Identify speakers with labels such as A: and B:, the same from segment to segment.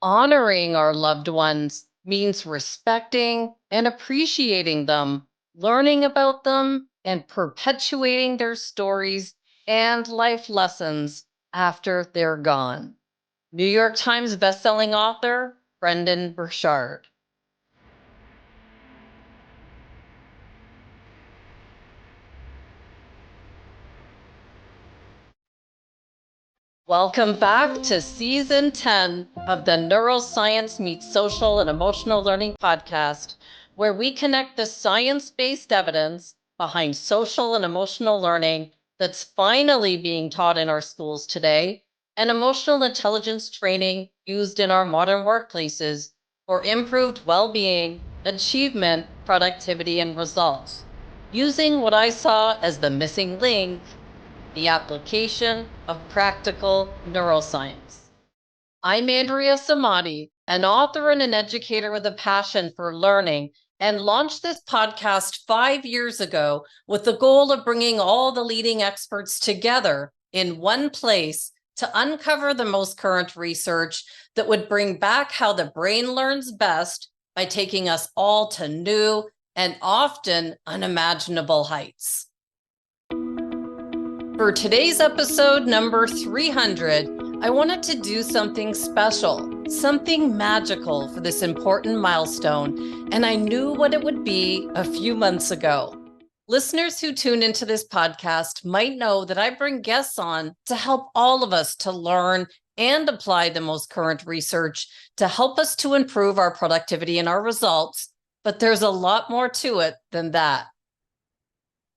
A: Honoring our loved ones means respecting and appreciating them, learning about them, and perpetuating their stories and life lessons after they're gone. New York Times bestselling author Brendon Burchard. Welcome back to Season 10 of the Neuroscience Meets Social and Emotional Learning podcast, where we connect the science-based evidence behind social and emotional learning that's finally being taught in our schools today and emotional intelligence training used in our modern workplaces for improved well-being, achievement, productivity, and results, using what I saw as the missing link, the application of practical neuroscience. I'm Andrea Samadi, an author and an educator with a passion for learning, and launched this podcast 5 years ago with the goal of bringing all the leading experts together in one place to uncover the most current research that would bring back how the brain learns best by taking us all to new and often unimaginable heights. For today's episode number 300, I wanted to do something special, something magical for this important milestone, and I knew what it would be a few months ago. Listeners who tune into this podcast might know that I bring guests on to help all of us to learn and apply the most current research to help us to improve our productivity and our results, but there's a lot more to it than that.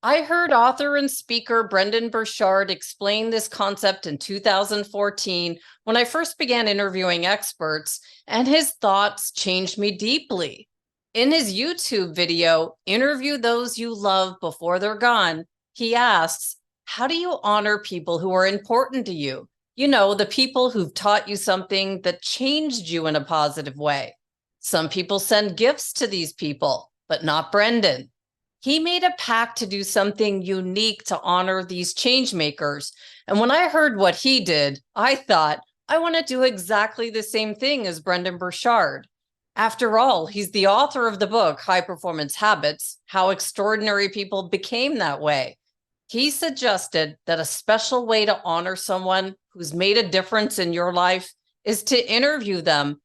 A: I heard author and speaker Brendon Burchard explain this concept in 2014 when I first began interviewing experts, and his thoughts changed me deeply. In his YouTube video, Interview Those You Love Before They're Gone, he asks, how do you honor people who are important to you? You know, the people who've taught you something that changed you in a positive way. Some people send gifts to these people, but not Brendon. He made a pact to do something unique to honor these change makers. And when I heard what he did, I thought, I want to do exactly the same thing as Brendon Burchard. After all, he's the author of the book, High Performance Habits, How Extraordinary People Became That Way. He suggested that a special way to honor someone who's made a difference in your life is to interview them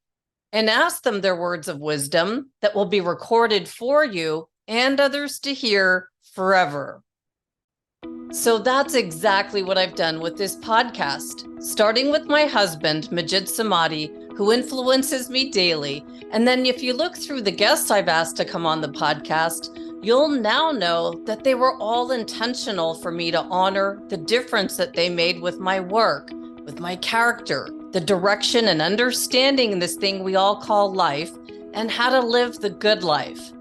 A: and ask them their words of wisdom that will be recorded for you and others to hear forever. So that's exactly what I've done with this podcast, starting with my husband, Majid Samadi, who influences me daily. And then if you look through the guests I've asked to come on the podcast, you'll now know that they were all intentional for me to honor the difference that they made with my work, with my character, the direction and understanding in this thing we all call life, and how to live the good life.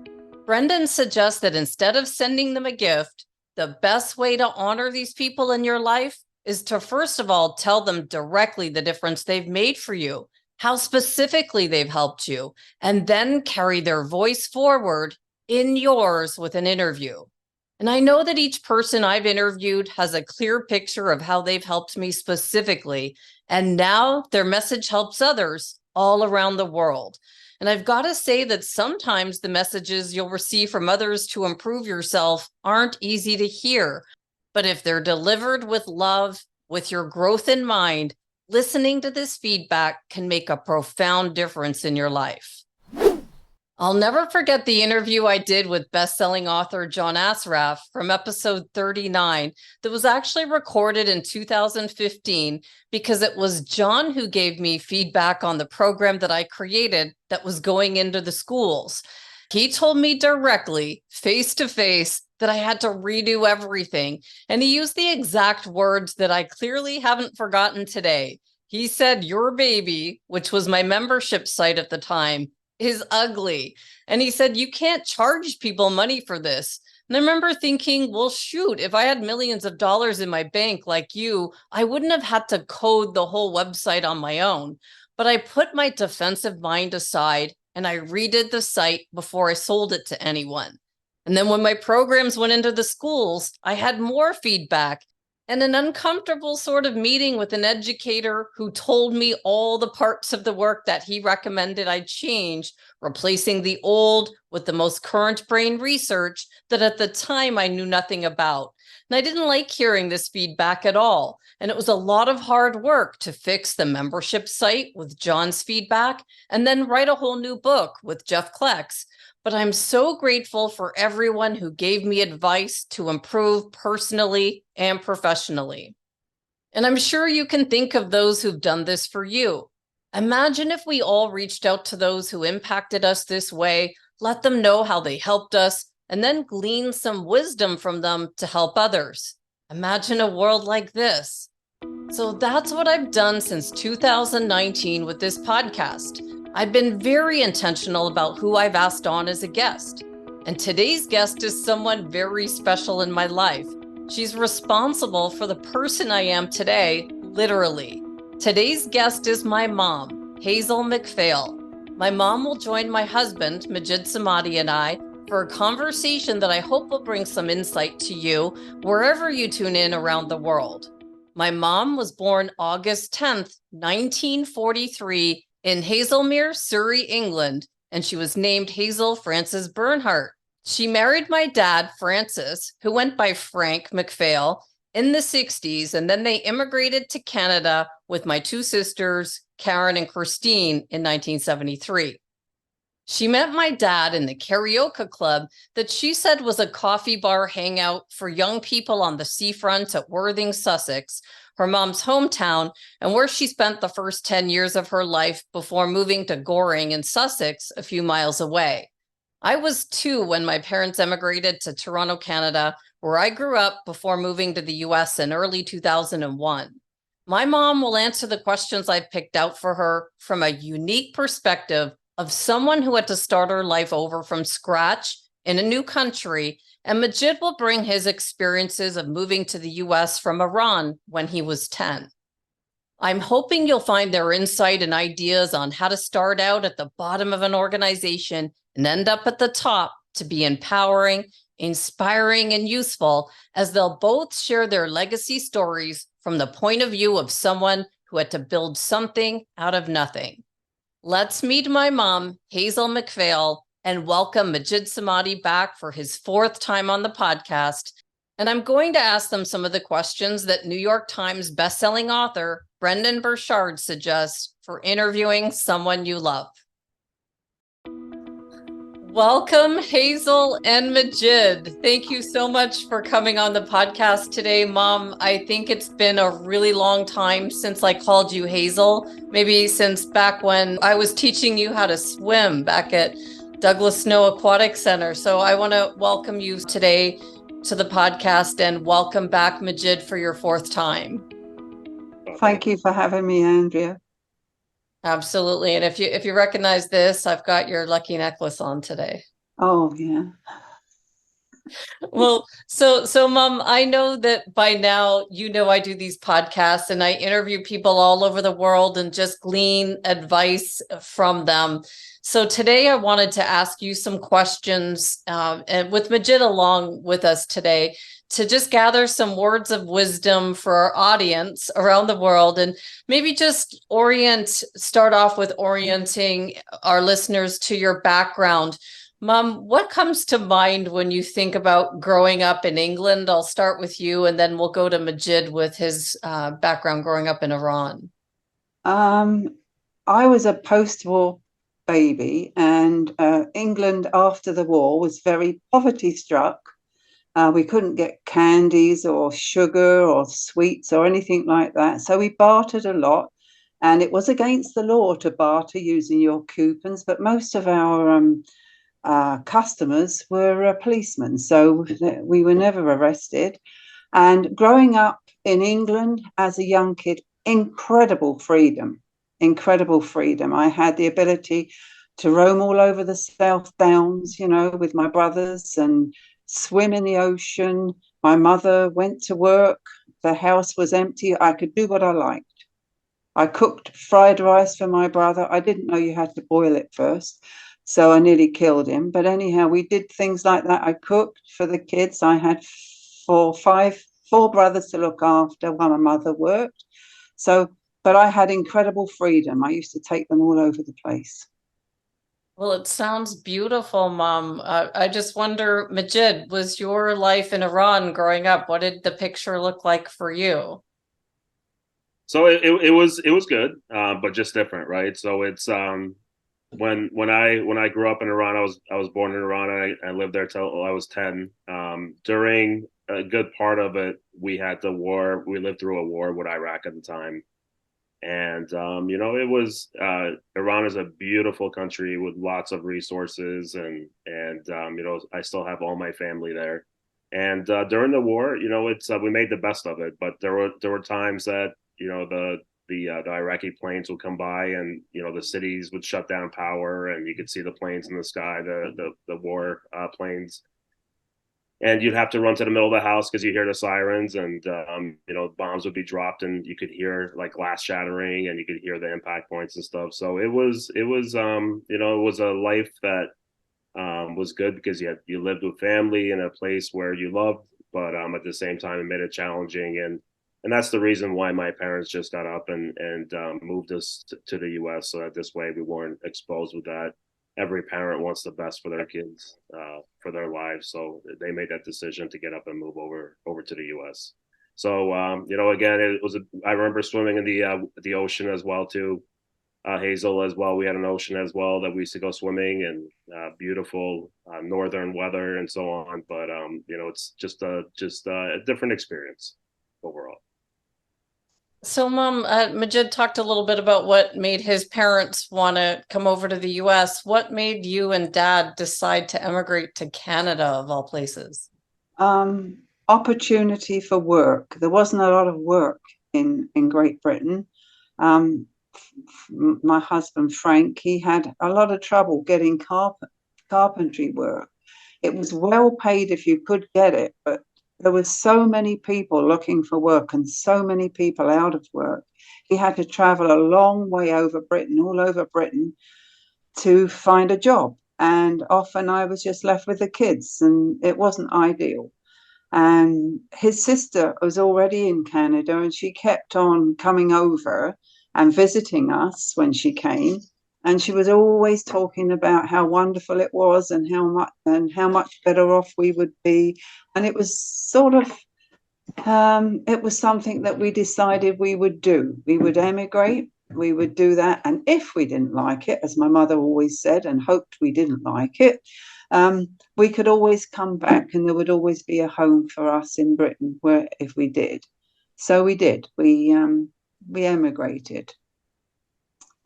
A: Brendon suggests that instead of sending them a gift, the best way to honor these people in your life is to, first of all, tell them directly the difference they've made for you, how specifically they've helped you, and then carry their voice forward in yours with an interview. And I know that each person I've interviewed has a clear picture of how they've helped me specifically, and now their message helps others all around the world. And I've got to say that sometimes the messages you'll receive from others to improve yourself aren't easy to hear. But if they're delivered with love, with your growth in mind, listening to this feedback can make a profound difference in your life. I'll never forget the interview I did with best-selling author John Assaraf from episode 39 that was actually recorded in 2015 because it was John who gave me feedback on the program that I created that was going into the schools. He told me directly, face to face, that I had to redo everything. And he used the exact words that I clearly haven't forgotten today. He said, your baby, which was my membership site at the time, is ugly. And he said, you can't charge people money for this. And I remember thinking, well, shoot, if I had millions of dollars in my bank like you, I wouldn't have had to code the whole website on my own. But I put my defensive mind aside and I redid the site before I sold it to anyone. And then when my programs went into the schools, I had more feedback. and an uncomfortable sort of meeting with an educator who told me all the parts of the work that he recommended I change, replacing the old with the most current brain research that at the time I knew nothing about. And I didn't like hearing this feedback at all. And it was a lot of hard work to fix the membership site with John's feedback and then write a whole new book with Jeff Kleck's. But I'm so grateful for everyone who gave me advice to improve personally and professionally. And I'm sure you can think of those who've done this for you. Imagine if we all reached out to those who impacted us this way, let them know how they helped us, and then glean some wisdom from them to help others. Imagine a world like this. So that's what I've done since 2019 with this podcast. I've been very intentional about who I've asked on as a guest. And today's guest is someone very special in my life. She's responsible for the person I am today, literally. Today's guest is my mom, Hazel MacPhail. My mom will join my husband, Majid Samadi, and I for a conversation that I hope will bring some insight to you wherever you tune in around the world. My mom was born August 10th, 1943, in Hazelmere, Surrey, England, and she was named Hazel Frances Bernhardt. She married my dad, Francis, who went by Frank MacPhail, in the 60s, and then they immigrated to Canada with my two sisters, Karen and Christine, in 1973. She met my dad in the karaoke club that she said was a coffee bar hangout for young people on the seafront at Worthing, Sussex, her mom's hometown, and where she spent the first 10 years of her life before moving to Goring in Sussex, a few miles away. I was 2 when my parents emigrated to Toronto, Canada, where I grew up before moving to the US in early 2001. My mom will answer the questions I've picked out for her from a unique perspective of someone who had to start her life over from scratch in a new country, and Majid will bring his experiences of moving to the US from Iran when he was 10. I'm hoping you'll find their insight and ideas on how to start out at the bottom of an organization and end up at the top to be empowering, inspiring, and useful, as they'll both share their legacy stories from the point of view of someone who had to build something out of nothing. Let's meet my mom, Hazel MacPhail, and welcome Majid Samadi back for his 4th time on the podcast. And I'm going to ask them some of the questions that New York Times bestselling author Brendon Burchard suggests for interviewing someone you love. Welcome, Hazel and Majid. Thank you so much for coming on the podcast today, Mom. I think it's been a really long time since I called you Hazel, maybe since back when I was teaching you how to swim back at Douglas Snow Aquatic Center. So I want to welcome you today to the podcast and welcome back, Majid, for your 4th time.
B: Thank you for having me, Andrea.
A: Absolutely. And if you recognize this, I've got your lucky necklace on today.
B: Oh, yeah.
A: Well, so Mom, I know that by now, I do these podcasts and I interview people all over the world and just glean advice from them. So today I wanted to ask you some questions and with Majid along with us today to just gather some words of wisdom for our audience around the world and maybe just start off with orienting our listeners to your background. Mom, what comes to mind when you think about growing up in England? I'll start with you and then we'll go to Majid with his background growing up in Iran.
B: I was a post-war baby, and England after the war was very poverty-struck. We couldn't get candies or sugar or sweets or anything like that. So we bartered a lot, and it was against the law to barter using your coupons, but most of our customers were policemen, so we were never arrested. And growing up in England as a young kid, incredible freedom. I had the ability to roam all over the South Downs, with my brothers and swim in the ocean. My mother went to work. The house was empty. I could do what I liked. I cooked fried rice for my brother. I didn't know you had to boil it first, so I nearly killed him. But anyhow, we did things like that. I cooked for the kids. I had 5 four brothers to look after while my mother worked. So, but I had incredible freedom. I used to take them all over the place.
A: Well, it sounds beautiful, Mom. I just wonder, Majid, was your life in Iran growing up? What did the picture look like for you?
C: So it was good, but just different, right? So it's when I grew up in Iran, I was born in Iran. And I lived there till I was 10. During a good part of it, we had the war. We lived through a war with Iraq at the time, and it was Iran is a beautiful country with lots of resources, and I still have all my family there. And during the war, it's we made the best of it, but there were times that the Iraqi planes would come by, and the cities would shut down power, and you could see the planes in the sky, the war planes, and you'd have to run to the middle of the house because you hear the sirens, and bombs would be dropped, and you could hear like glass shattering, and you could hear the impact points and stuff. So it was a life that was good because you lived with family in a place where you loved, but at the same time it made it challenging, and that's the reason why my parents just got up and moved us to the U.S. so that this way we weren't exposed with that. Every parent wants the best for their kids, for their lives, so they made that decision to get up and move over to the U.S. So again, I remember swimming in the ocean as well too. Hazel as well. We had an ocean as well that we used to go swimming, and beautiful northern weather and so on. But it's just a different experience overall.
A: So, Mom, Majid talked a little bit about what made his parents want to come over to the US. What made you and Dad decide to emigrate to Canada, of all places?
B: Um, Opportunity for work. There wasn't a lot of work in Great Britain. Um, my husband Frank, he had a lot of trouble getting carpentry work. It was well paid if you could get it, but there were so many people looking for work and so many people out of work. He had to travel a long way over Britain, all over Britain, to find a job. And often I was just left with the kids, and it wasn't ideal. And his sister was already in Canada, and she kept on coming over and visiting us when she came. And she was always talking about how wonderful it was and how much better off we would be. And it was sort of it was something that we decided we would do. We would emigrate. We would do that. And if we didn't like it, as my mother always said, and hoped we didn't like it, we could always come back, and there would always be a home for us in Britain where if we did. So we did. We emigrated,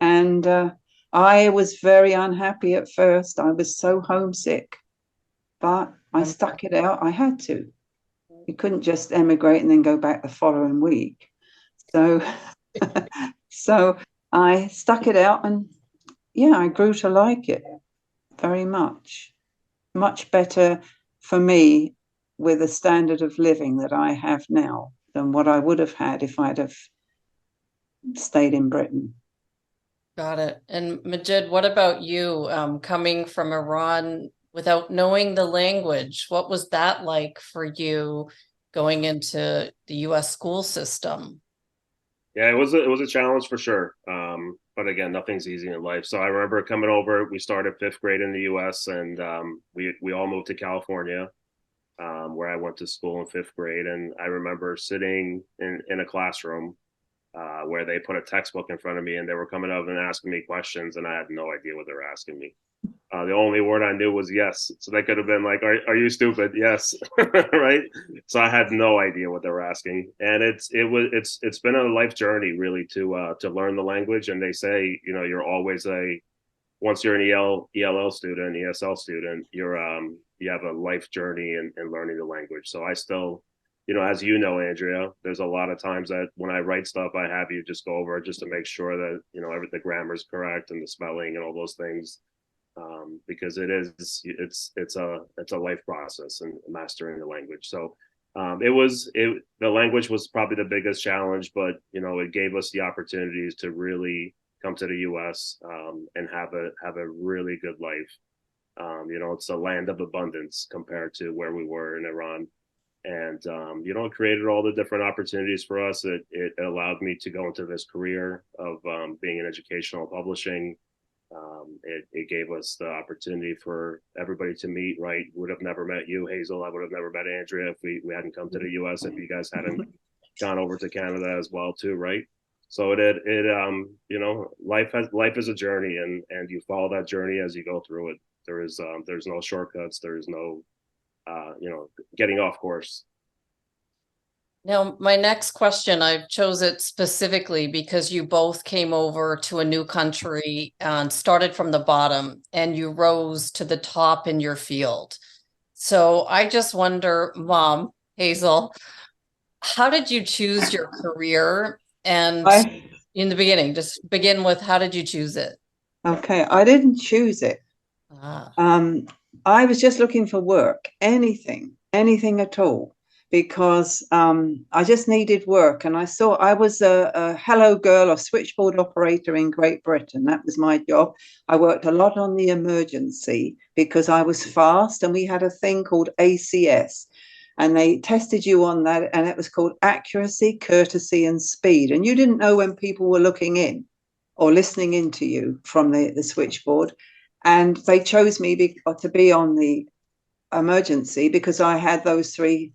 B: and I was very unhappy at first. I was so homesick, but I stuck it out. I had to. You couldn't just emigrate and then go back the following week. So, so I stuck it out, and yeah, I grew to like it very much. Much better for me with a standard of living that I have now than what I would have had if I'd have stayed in Britain.
A: Got it. And Majid, what about you, coming from Iran without knowing the language? What was that like for you going into the US school system?
C: Yeah, it was a challenge for sure. But again, nothing's easy in life. So I remember coming over. We started fifth grade in the U.S., and we all moved to California, where I went to school in fifth grade. And I remember sitting in a classroom where they put a textbook in front of me, and they were coming up and asking me questions, and I had no idea what they were asking me. The only word I knew was yes. So they could have been like, "Are you stupid?" Yes, right. So I had no idea what they were asking, and it's been a life journey really to learn the language. And they say you're always once you're an ELL student, ESL student, you have a life journey in learning the language. So I still, as Andrea, there's a lot of times that when I write stuff, I have you just go over it just to make sure that the grammar is correct and the spelling and all those things, because it's a life process and mastering the language. So the language was probably the biggest challenge, but it gave us the opportunities to really come to the U.S. And have a really good life. It's a land of abundance compared to where we were in Iran. And it created all the different opportunities for us. It allowed me to go into this career of being in educational publishing. It gave us the opportunity for everybody to meet, right? Would have never met you, Hazel. I would have never met Andrea if we hadn't come to the US, if you guys hadn't gone over to Canada as well too, right? So life is a journey, and you follow that journey as you go through it. There's no shortcuts. There's no getting off course.
A: Now, my next question, I've chose it specifically because you both came over to a new country and started from the bottom, and you rose to the top in your field. So I just wonder, Mom, Hazel, how did you choose your career? And in the beginning, just begin with, how did you choose it?
B: Okay, I didn't choose it. I was just looking for work, anything at all, because I just needed work. And I was a hello girl or switchboard operator in Great Britain. That was my job. I worked a lot on the emergency because I was fast, and we had a thing called ACS. And they tested you on that, and it was called accuracy, courtesy, and speed. And you didn't know when people were looking in or listening into you from the switchboard. And they chose me to be on the emergency because I had those three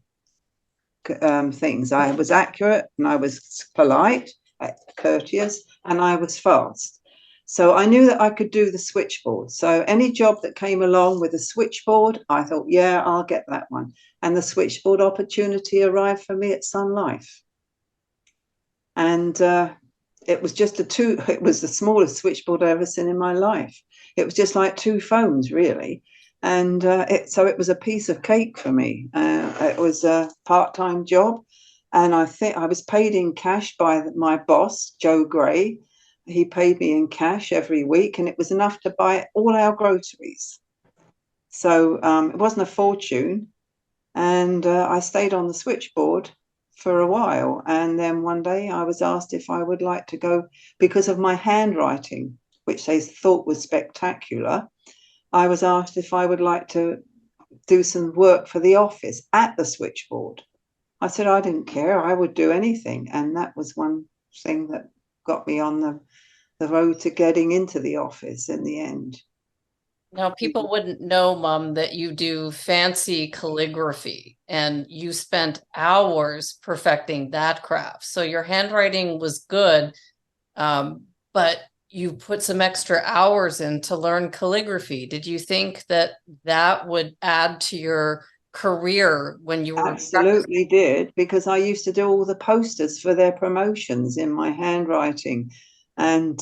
B: things. I was accurate, and I was polite, courteous, and I was fast. So I knew that I could do the switchboard. So any job that came along with a switchboard, I thought, yeah, I'll get that one. And the switchboard opportunity arrived for me at Sun Life. And it was it was the smallest switchboard I've ever seen in my life. It was just like two phones, really. And so it was a piece of cake for me. It was a part-time job. And I think I was paid in cash by my boss, Joe Gray. He paid me in cash every week, and it was enough to buy all our groceries. So it wasn't a fortune. And I stayed on the switchboard for a while. And then one day I was asked if I would like to go, because of my handwriting, which they thought was spectacular. I was asked if I would like to do some work for the office at the switchboard. I said I didn't care. I would do anything. And that was one thing that got me on the road to getting into the office in the end.
A: Now, people wouldn't know, Mom, that you do fancy calligraphy, and you spent hours perfecting that craft. So your handwriting was good, but you put some extra hours in to learn calligraphy. Did you think that would add to your career when you were?
B: Absolutely did, because I used to do all the posters for their promotions in my handwriting and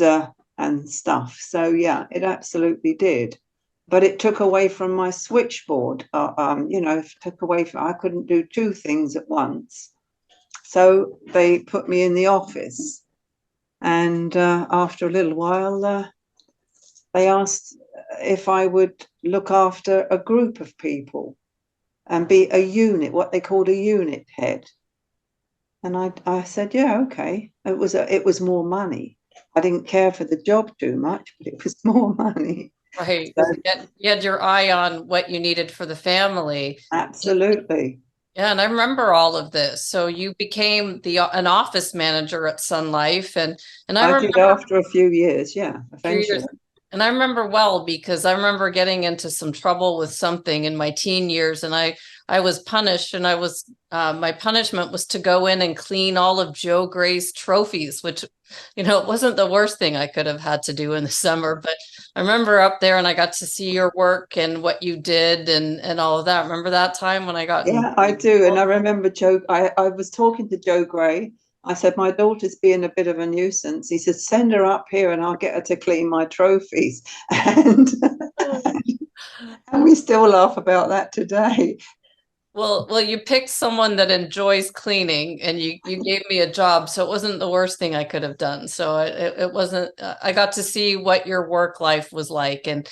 B: stuff. So yeah, it absolutely did. But it took away from my switchboard. I couldn't do two things at once. So they put me in the office. And after a little while, they asked if I would look after a group of people and be a unit, what they called a unit head. And I said, yeah, okay. It was more money. I didn't care for the job too much, but it was more money.
A: Right. So, you had your eye on what you needed for the family.
B: Absolutely.
A: Yeah, and I remember all of this. So you became an office manager at Sun Life, and I
B: did after a few years, yeah, eventually.
A: And I remember well, because I remember getting into some trouble with something in my teen years, and I was punished, and my punishment was to go in and clean all of Joe Gray's trophies, which, it wasn't the worst thing I could have had to do in the summer, but I remember up there, and I got to see your work and what you did and all of that. Remember that time when I got?
B: Yeah, I do. And I remember I was talking to Joe Gray. I said, my daughter's being a bit of a nuisance. He said, send her up here and I'll get her to clean my trophies. And we still laugh about that today.
A: Well, you picked someone that enjoys cleaning, and you gave me a job, so it wasn't the worst thing I could have done. So it wasn't. I got to see what your work life was like, and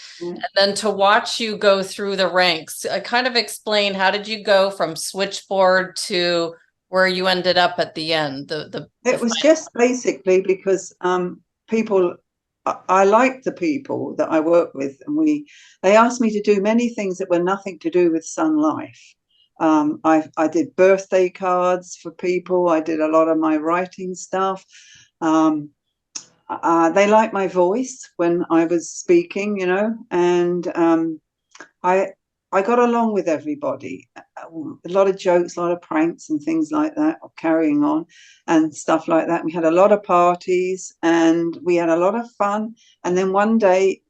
A: then to watch you go through the ranks. I kind of explain, how did you go from switchboard to where you ended up at the end?
B: It was just basically because people. I liked the people that I worked with, and they asked me to do many things that were nothing to do with Sun Life. I did birthday cards for people. I did a lot of my writing stuff. They liked my voice when I was speaking, you know, and I I got along with everybody. A lot of jokes, a lot of pranks and things like that, carrying on and stuff like that. We had a lot of parties and we had a lot of fun. And then one day,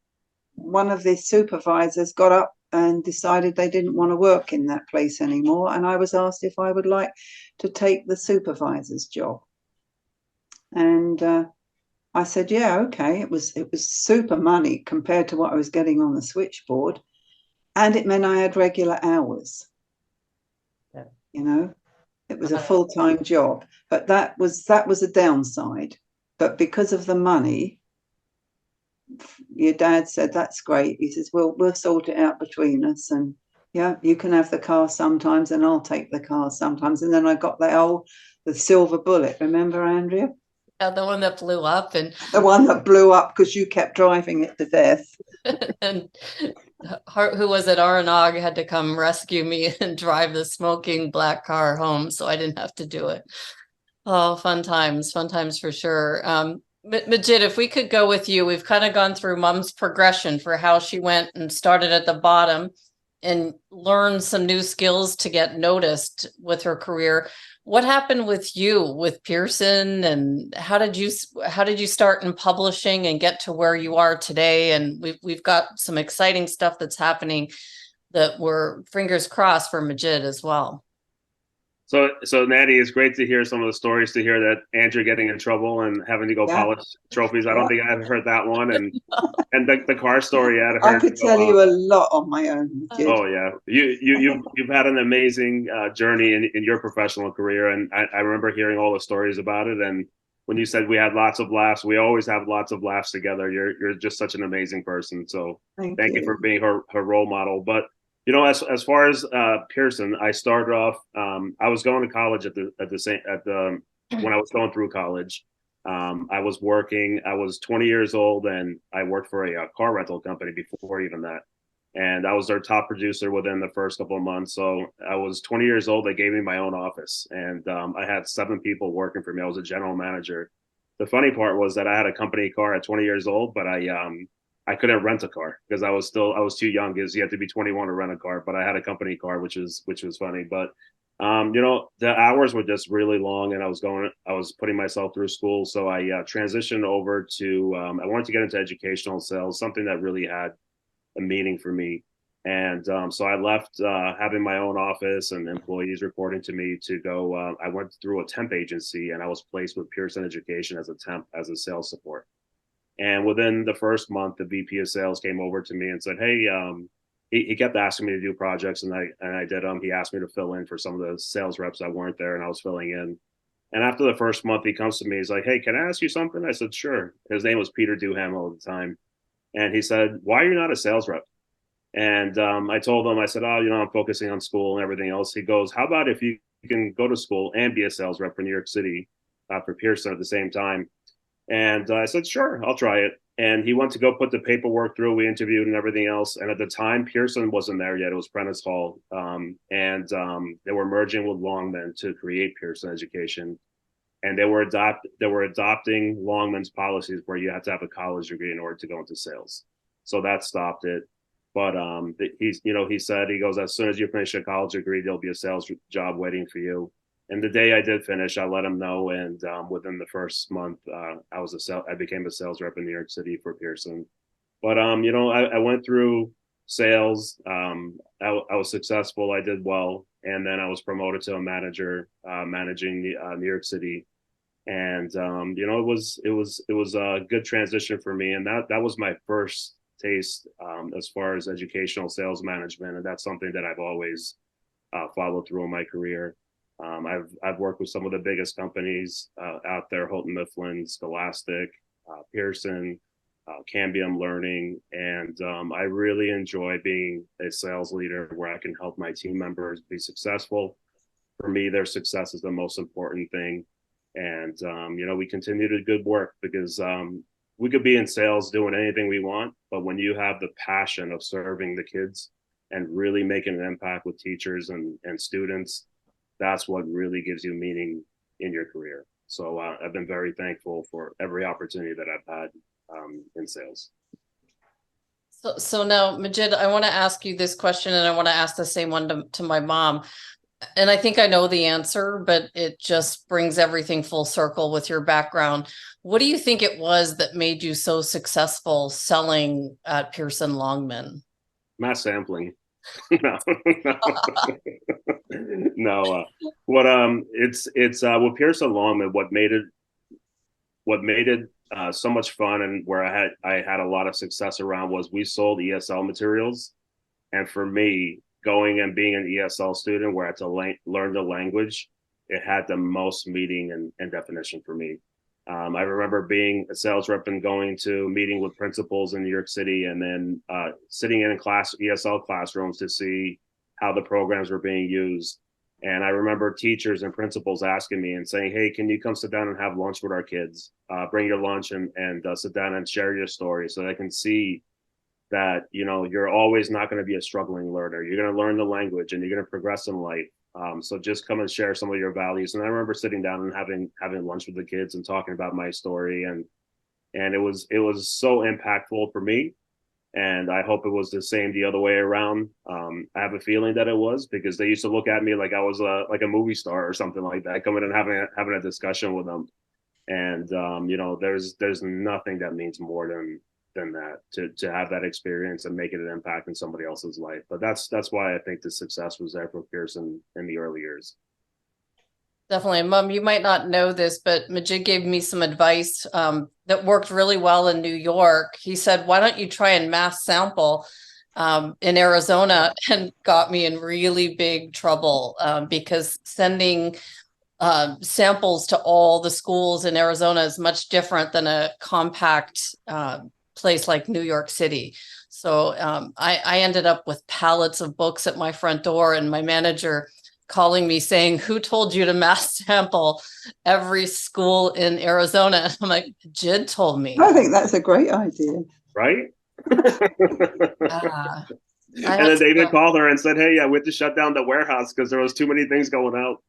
B: one of the supervisors got up and decided they didn't want to work in that place anymore. And I was asked if I would like to take the supervisor's job. And I said, yeah, okay. It was super money compared to what I was getting on the switchboard. And it meant I had regular hours.
A: Yeah.
B: You know, it was a full-time job. But that was a downside. But because of the money, your dad said, that's great. He says, we'll sort it out between us. And yeah, you can have the car sometimes and I'll take the car sometimes. And then I got the silver bullet. Remember, Andrea?
A: Yeah, the one that blew up, and
B: the one that blew up because you kept driving it to death.
A: And who was it? Aranog had to come rescue me and drive the smoking black car home, so I didn't have to do it. Oh, fun times for sure. Majid, if we could go with you, we've kind of gone through Mom's progression for how she went and started at the bottom and learned some new skills to get noticed with her career. What happened with you with Pearson, and how did you start in publishing and get to where you are today? And we've got some exciting stuff that's happening that we're fingers crossed for Majid as well.
C: So Natty, it's great to hear some of the stories, to hear that Andrew getting in trouble and having to go polish trophies. I don't think I've heard that one. And the car story I heard.
B: I could tell you a lot on my own.
C: Oh yeah, you've had an amazing journey in your professional career, and I remember hearing all the stories about it. And when you said we had lots of laughs, we always have lots of laughs together. You're just such an amazing person. So thank you for being her role model. But you know, as far as Pearson, I started off. I was going to college when I was going through college. I was working. I was 20 years old, and I worked for a car rental company before even that. And I was their top producer within the first couple of months. So I was 20 years old. They gave me my own office, and I had 7 people working for me. I was a general manager. The funny part was that I had a company car at 20 years old, but I couldn't rent a car because I was too young, because you had to be 21 to rent a car. But I had a company car, which was funny. But you know, the hours were just really long, and I was putting myself through school. So I transitioned over to I wanted to get into educational sales, something that really had a meaning for me. And so I left having my own office and employees reporting to me to go. I went through a temp agency, and I was placed with Pearson Education as a temp, as a sales support. And within the first month, the VP of sales came over to me and said, hey, he kept asking me to do projects, and I did them. He asked me to fill in for some of the sales reps that weren't there, and I was filling in. And after the first month, he comes to me. He's like, hey, can I ask you something? I said, sure. His name was Peter Duhamel at the time. And he said, why are you not a sales rep? And I told him, I said, oh, you know, I'm focusing on school and everything else. He goes, how about if you can go to school and be a sales rep for New York City for Pearson at the same time? And I said, sure, I'll try it. And he went to go put the paperwork through. We interviewed and everything else. And at the time, Pearson wasn't there yet. It was Prentice Hall. And they were merging with Longman to create Pearson Education. And they were adopting Longman's policies where you had to have a college degree in order to go into sales. So that stopped it. But he said, he goes, as soon as you finish a college degree, there'll be a sales job waiting for you. And the day I did finish, I let him know. And within the first month, I became a sales rep in New York City for Pearson. But I went through sales. I was successful. I did well, and then I was promoted to a manager, managing the New York City. And it was a good transition for me, and that was my first taste as far as educational sales management, and that's something that I've always followed through in my career. I've worked with some of the biggest companies out there: Houghton Mifflin, Scholastic, Pearson, Cambium Learning, and I really enjoy being a sales leader where I can help my team members be successful. For me, their success is the most important thing. And, we continue to do good work, because we could be in sales doing anything we want, but when you have the passion of serving the kids and really making an impact with teachers and students, that's what really gives you meaning in your career. So I've been very thankful for every opportunity that I've had in sales.
A: So now, Majid, I want to ask you this question, and I want to ask the same one to my mom. And I think I know the answer, but it just brings everything full circle with your background. What do you think it was that made you so successful selling at Pearson Longman?
C: Mass sampling. No, no, no. What it's with Pearson Longman. What made it so much fun, and where I had a lot of success around, was we sold ESL materials, and for me, going and being an ESL student where I had to learn the language, it had the most meaning and definition for me. I remember being a sales rep and going to meeting with principals in New York City, and then sitting in ESL classrooms to see how the programs were being used. And I remember teachers and principals asking me and saying, "Hey, can you come sit down and have lunch with our kids? Bring your lunch and sit down and share your story, so they can see that, you know, you're always not going to be a struggling learner. You're going to learn the language and you're going to progress in life. So just come and share some of your values." And I remember sitting down and having lunch with the kids and talking about my story, and it was so impactful for me. And I hope it was the same the other way around. I have a feeling that it was, because they used to look at me like I was like a movie star or something like that, coming and having a discussion with them. And you know, there's nothing that means more than that, to have that experience and make it an impact in somebody else's life. But that's why I think the success was there for Pearson in the early years.
A: Definitely. Mom, you might not know this, but Majid gave me some advice that worked really well in New York. He said, "Why don't you try and mass sample in Arizona?" And got me in really big trouble because sending samples to all the schools in Arizona is much different than a compact place like New York City. So I ended up with pallets of books at my front door, and my manager calling me saying, "Who told you to mass sample every school in Arizona?" And I'm like, "Jid told me."
B: I think that's a great idea.
C: Right? And then David called her and said, "Hey, we had to shut down the warehouse because there was too many things going out."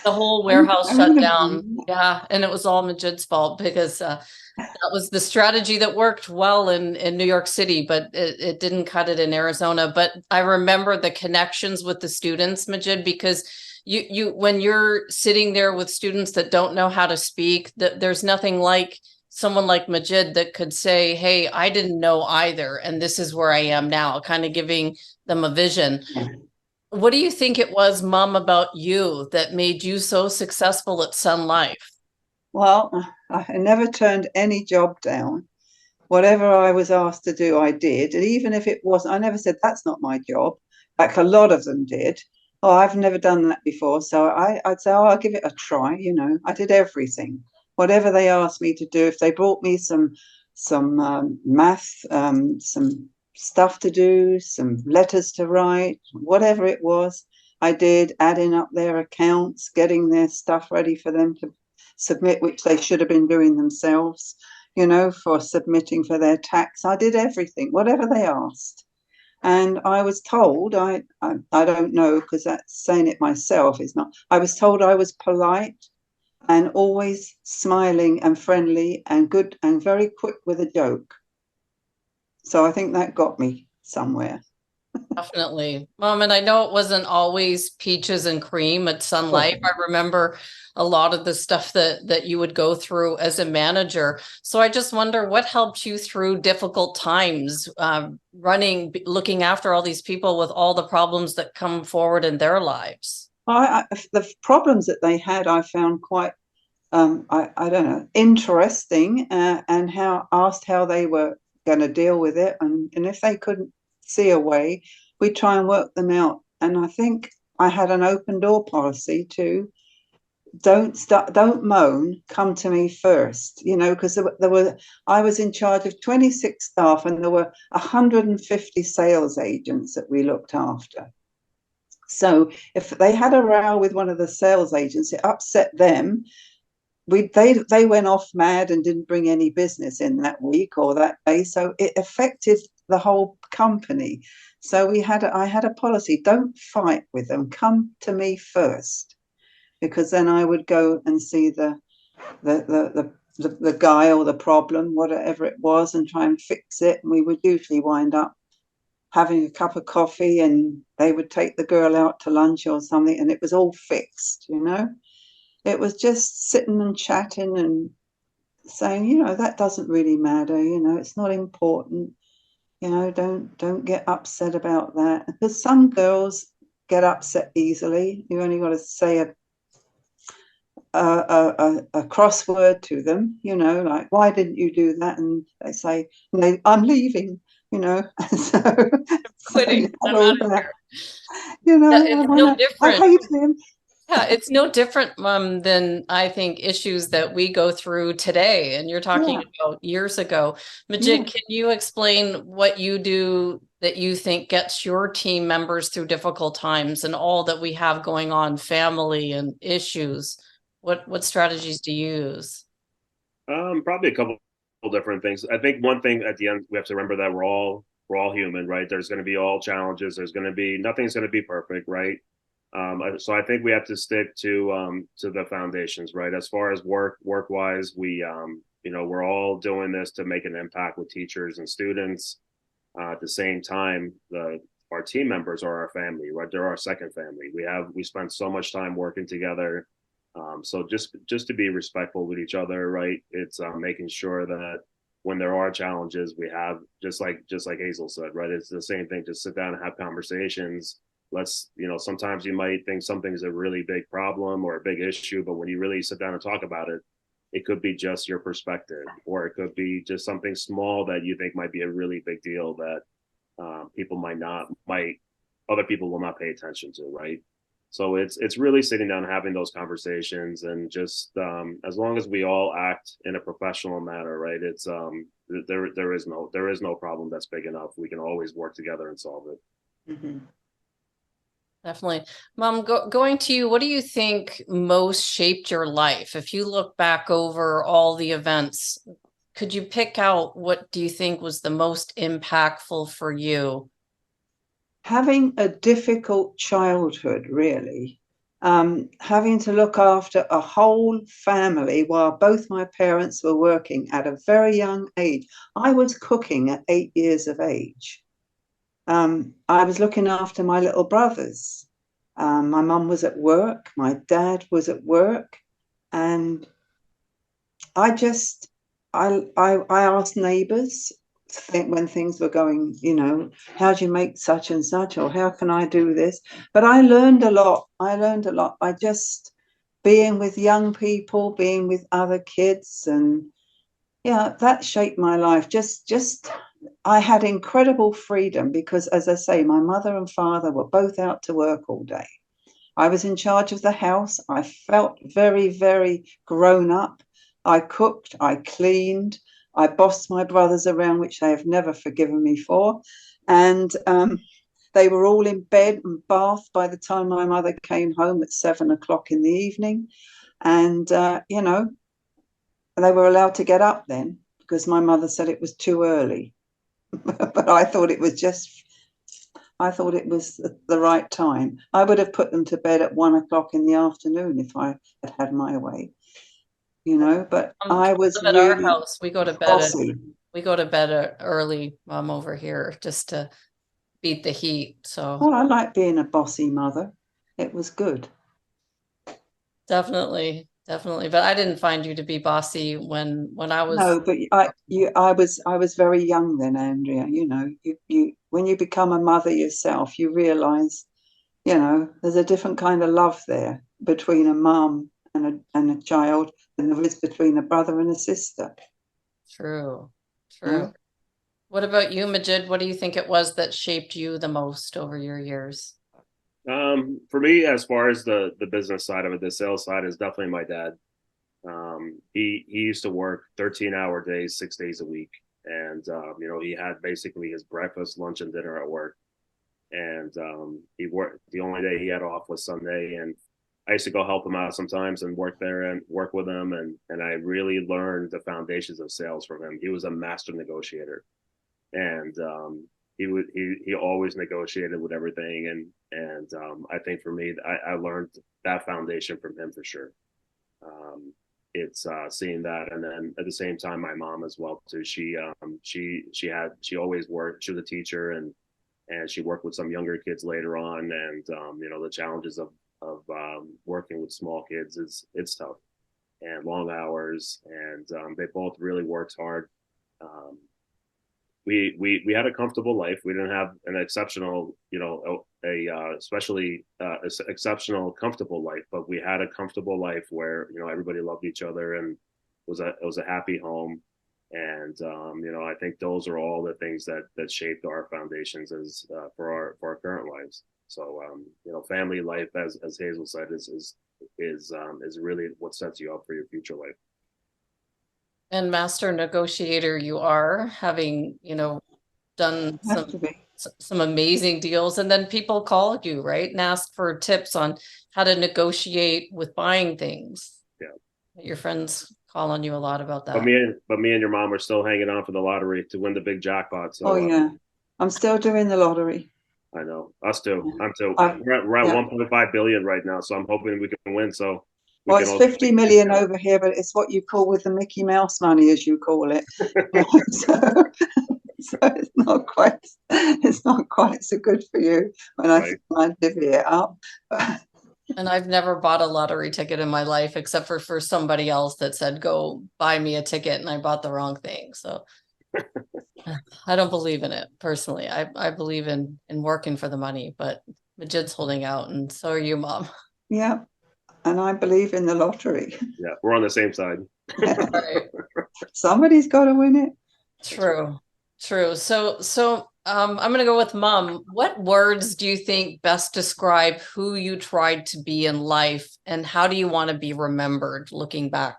A: The whole warehouse shut down. Yeah. And it was all Majid's fault, because that was the strategy that worked well in New York City, but it didn't cut it in Arizona. But I remember the connections with the students, Majid, because you when you're sitting there with students that don't know how to speak, there's nothing like someone like Majid that could say, "Hey, I didn't know either, and this is where I am now," kind of giving them a vision. Yeah. What do you think it was, Mom, about you that made you so successful at Sun Life?
B: Well, I never turned any job down. Whatever I was asked to do, I did. And even if it wasn't, I never said, "That's not my job." Like a lot of them did. "Oh, I've never done that before." So I'd say, "Oh, I'll give it a try." You know, I did everything. Whatever they asked me to do. If they brought me some math, some stuff to do, some letters to write, whatever it was, I did, adding up their accounts, getting their stuff ready for them to submit, which they should have been doing themselves, you know, for submitting for their tax. I did everything, whatever they asked. And I was told, I don't know, because that's saying it myself is not, I was told I was polite and always smiling and friendly and good and very quick with a joke. So I think that got me somewhere.
A: Definitely, Mom. And I know it wasn't always peaches and cream at Sun Life. I remember a lot of the stuff that you would go through as a manager. So I just wonder what helped you through difficult times, looking after all these people with all the problems that come forward in their lives.
B: The problems that they had, I found quite, I don't know, interesting, and asked how they were going to deal with it, and if they couldn't see a way, we try and work them out. And I think I had an open door policy too. Don't moan, come to me first, you know, because I was in charge of 26 staff and there were 150 sales agents that we looked after. So if they had a row with one of the sales agents, it upset them. They went off mad and didn't bring any business in that week or that day. So it affected the whole company. So I had a policy: don't fight with them. Come to me first, because then I would go and see the guy or the problem, whatever it was, and try and fix it. And we would usually wind up having a cup of coffee, and they would take the girl out to lunch or something, and it was all fixed, you know. It was just sitting and chatting and saying, you know, that doesn't really matter, you know, it's not important, you know, don't get upset about that. Because some girls get upset easily. You only got to say a crossword to them, you know, like, why didn't you do that? And they say, I'm leaving, you know. So,
A: Quitting. I'm
B: all
A: out of
B: that,
A: here.
B: you
A: Yeah,
B: know,
A: it's no
B: I
A: different.
B: hate him.
A: Yeah, it's no different than I think issues that we go through today. And you're talking
B: Yeah,
A: about years ago. Majid,
B: yeah.
A: can you explain what you do that you think gets your team members through difficult times and all that we have going on, family and issues? What strategies do you use?
C: Probably a couple of different things. I think one thing at the end we have to remember that we're all human, right? There's going to be all challenges. There's going to be nothing's going to be perfect, right? So I think we have to stick to the foundations, right? As far as work wise, we you know, we're all doing this to make an impact with teachers and students. At the same time, the our team members are our family, right? They're our second family. We spend so much time working together. So just to be respectful with each other, right? It's making sure that when there are challenges, we have just like Hazel said, right? It's the same thing. Just sit down and have conversations. Let's, you know, sometimes you might think something's a really big problem or a big issue, but when you really sit down and talk about it, it could be just your perspective, or it could be just something small that you think might be a really big deal that people might other people will not pay attention to, right? So it's really sitting down and having those conversations, and just as long as we all act in a professional manner, right? It's there is no problem that's big enough. We can always work together and solve it.
B: Mm-hmm.
A: Definitely. Mom, going to you, what do you think most shaped your life? If you look back over all the events, could you pick out what do you think was the most impactful for you?
B: Having a difficult childhood, really. Having to look after a whole family while both my parents were working at a very young age. I was cooking at 8 years of age. I was looking after my little brothers. My mum was at work, my dad was at work, and I just I asked neighbours when things were going, you know, how do you make such and such, or how can I do this? But I learned a lot. I learned a lot by just being with young people, being with other kids, and yeah, that shaped my life. Just I had incredible freedom because, as I say, my mother and father were both out to work all day. I was in charge of the house. I felt very, very grown up. I cooked, I cleaned, I bossed my brothers around, which they have never forgiven me for. And they were all in bed and bath by the time my mother came home at 7 o'clock in the evening. And, you know, they were allowed to get up then because my mother said it was too early. But I thought it was the right time. I would have put them to bed at 1 o'clock in the afternoon if I had had my way, you know. But I was
A: At our
B: really
A: house, we go to bed
B: bossy.
A: early over here just to beat the heat. So
B: Well, I like being a bossy mother. It was good.
A: definitely, definitely. But I didn't find you to be bossy when I was.
B: No, but I was very young then, Andrea. You know, you when you become a mother yourself, you realise, you know, there's a different kind of love there between a mum and a child than there is between a brother and a sister.
A: True,
B: You
A: true.
B: know?
A: What about you, Majid? What do you think it was that shaped you the most over your years?
C: For me, as far as the business side of it, the sales side is definitely my dad. He used to work 13-hour days, 6 days a week, and you know, he had basically his breakfast, lunch, and dinner at work. And he worked. The only day he had off was Sunday, and I used to go help him out sometimes and work there and work with him, and I really learned the foundations of sales from him. He was a master negotiator, and he always negotiated with everything, and I think for me, I learned that foundation from him for sure. It's seeing that, and then at the same time, my mom as well too. She always worked. She was a teacher, and she worked with some younger kids later on, and the challenges of working with small kids it's tough and long hours, and they both really worked hard. Um, we had a comfortable life. We didn't have an exceptional, especially exceptional comfortable life, but we had a comfortable life where everybody loved each other, and it was a happy home. And I think those are all the things that shaped our foundations as for our current lives. So family life, as Hazel said, is really what sets you up for your future life.
A: And master negotiator you are, having, done some amazing deals. And then people call you, right, and ask for tips on how to negotiate with buying things.
C: Yeah.
A: Your friends call on you a lot about that.
C: But me and your mom are still hanging on for the lottery to win the big jackpot. So,
B: yeah. I'm still doing the lottery.
C: I know. Us too. I'm too. We're at 1.5 billion right now, so I'm hoping we can win. So
B: it's 50 million over here, but it's what you call with the Mickey Mouse money, as you call it. So it's not quite so good for you when I divvy it up.
A: And I've never bought a lottery ticket in my life, except for somebody else that said, go buy me a ticket, and I bought the wrong thing. So I don't believe in it personally. I believe in working for the money, but Majid's holding out, and so are you, Mom.
B: Yeah. And I believe in the lottery.
C: Yeah, we're on the same side.
A: Right.
B: Somebody's got to win it.
A: True. So I'm going to go with Mom. What words do you think best describe who you tried to be in life, and how do you want to be remembered looking back?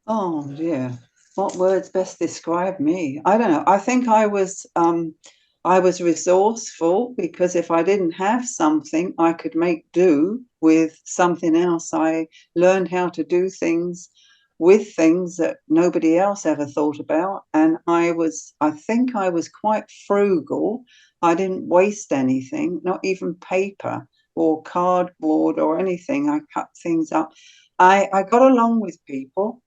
B: Oh, dear. What words best describe me? I don't know. I think I was resourceful, because if I didn't have something, I could make do with something else. I learned how to do things with things that nobody else ever thought about. And I think I was quite frugal. I didn't waste anything, not even paper or cardboard or anything. I cut things up. I got along with people.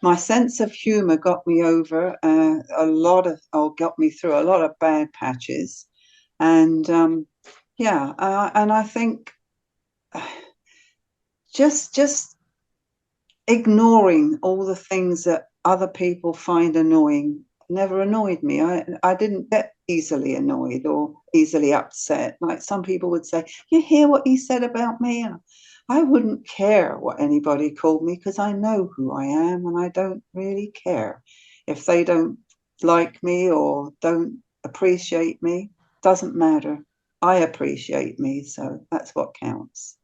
B: My sense of humor got me over got me through a lot of bad patches. And and I think just ignoring all the things that other people find annoying never annoyed me. I didn't get easily annoyed or easily upset. Like some people would say, you hear what he said about me? I wouldn't care what anybody called me, because I know who I am, and I don't really care. If they don't like me or don't appreciate me, doesn't matter. I appreciate me, so that's what counts.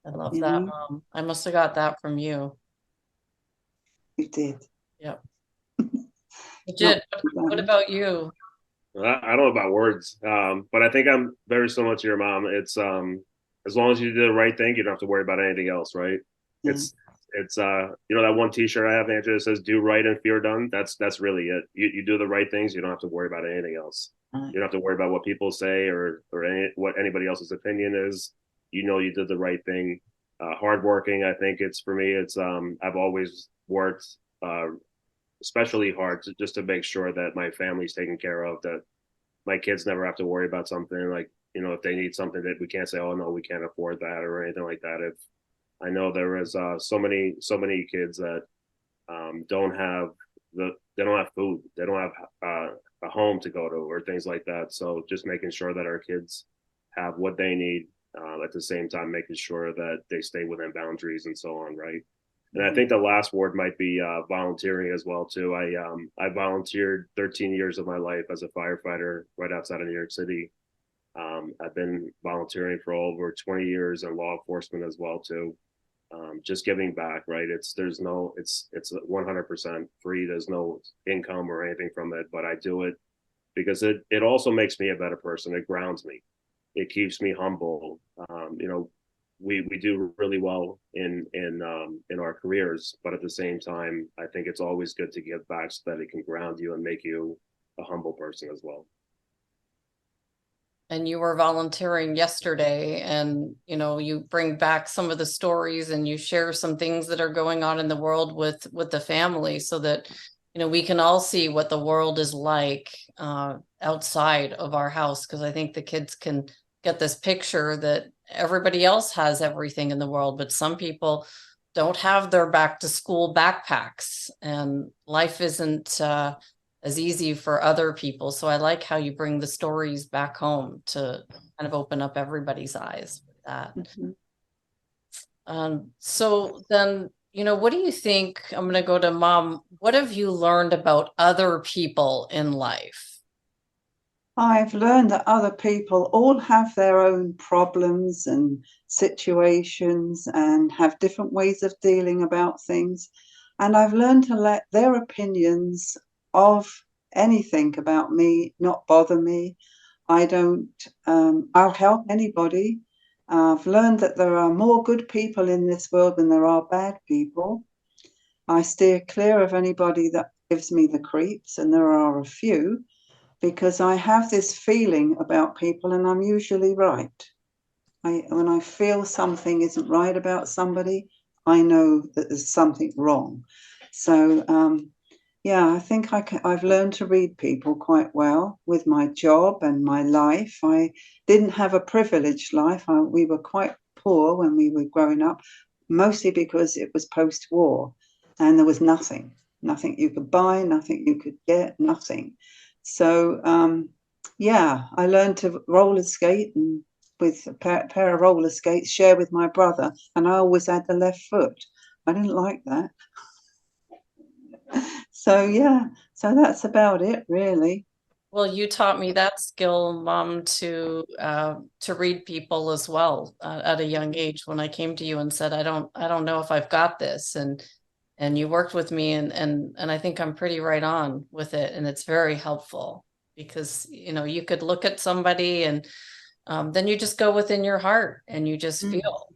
A: I love that, Mom. I must have got that from you.
B: You did.
A: Yep. Majid, what about you?
C: I don't know about words, but I think I'm very similar to your mom. It's as long as you do the right thing, you don't have to worry about anything else, right? Yeah. It's that one T-shirt I have, Andrea, that says "Do right and fear done." That's really it. You do the right things, you don't have to worry about anything else. You don't have to worry about what people say or what anybody else's opinion is. You did the right thing. Hardworking, I think for me. I've always worked especially hard just to make sure that my family's taken care of, that my kids never have to worry about something like, if they need something that we can't say, oh no, we can't afford that or anything like that. If I know there is so many kids that don't have food, they don't have a home to go to or things like that. So just making sure that our kids have what they need, at the same time making sure that they stay within boundaries and so on, right? And I think the last word might be volunteering as well too. I volunteered 13 years of my life as a firefighter right outside of New York City. I've been volunteering for over 20 years in law enforcement as well too. Just giving back, right? It's 100% free. There's no income or anything from it, but I do it because it also makes me a better person. It grounds me. It keeps me humble. We do really well in our careers, but at the same time, I think it's always good to give back so that it can ground you and make you a humble person as well.
A: And you were volunteering yesterday, and you bring back some of the stories and you share some things that are going on in the world with the family, so that we can all see what the world is like outside of our house, because I think the kids can get this picture that everybody else has everything in the world, but some people don't have their back to school backpacks, and life isn't as easy for other people. So I like how you bring the stories back home to kind of open up everybody's eyes with that. So then, what do you think? I'm going to go to Mom. What have you learned about other people in life?
B: I've learned that other people all have their own problems and situations and have different ways of dealing about things. And I've learned to let their opinions of anything about me not bother me. I'll help anybody. I've learned that there are more good people in this world than there are bad people. I steer clear of anybody that gives me the creeps, and there are a few, because I have this feeling about people, and I'm usually right. When I feel something isn't right about somebody, I know that there's something wrong. So, I think I've learned to read people quite well with my job and my life. I didn't have a privileged life. We were quite poor when we were growing up, mostly because it was post-war and there was nothing you could buy, nothing you could get, nothing. So, I learned to roller skate, and with a pair of roller skates, share with my brother, and I always had the left foot. I didn't like that. So that's about it, really.
A: Well, you taught me that skill, Mom, to read people as well at a young age. When I came to you and said, I don't know if I've got this, and you worked with me, and I think I'm pretty right on with it, and it's very helpful, because you could look at somebody, and then you just go within your heart and you just feel.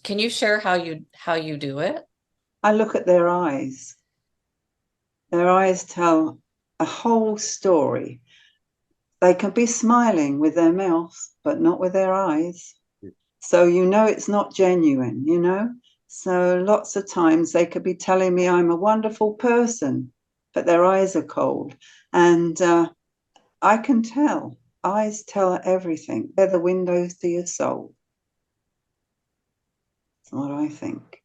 A: Can you share how you do it?
B: I look at their eyes. Their eyes tell a whole story. They can be smiling with their mouth, but not with their eyes. So it's not genuine. So lots of times they could be telling me I'm a wonderful person, but their eyes are cold. And I can tell. Eyes tell everything. They're the windows to your soul. That's what I think.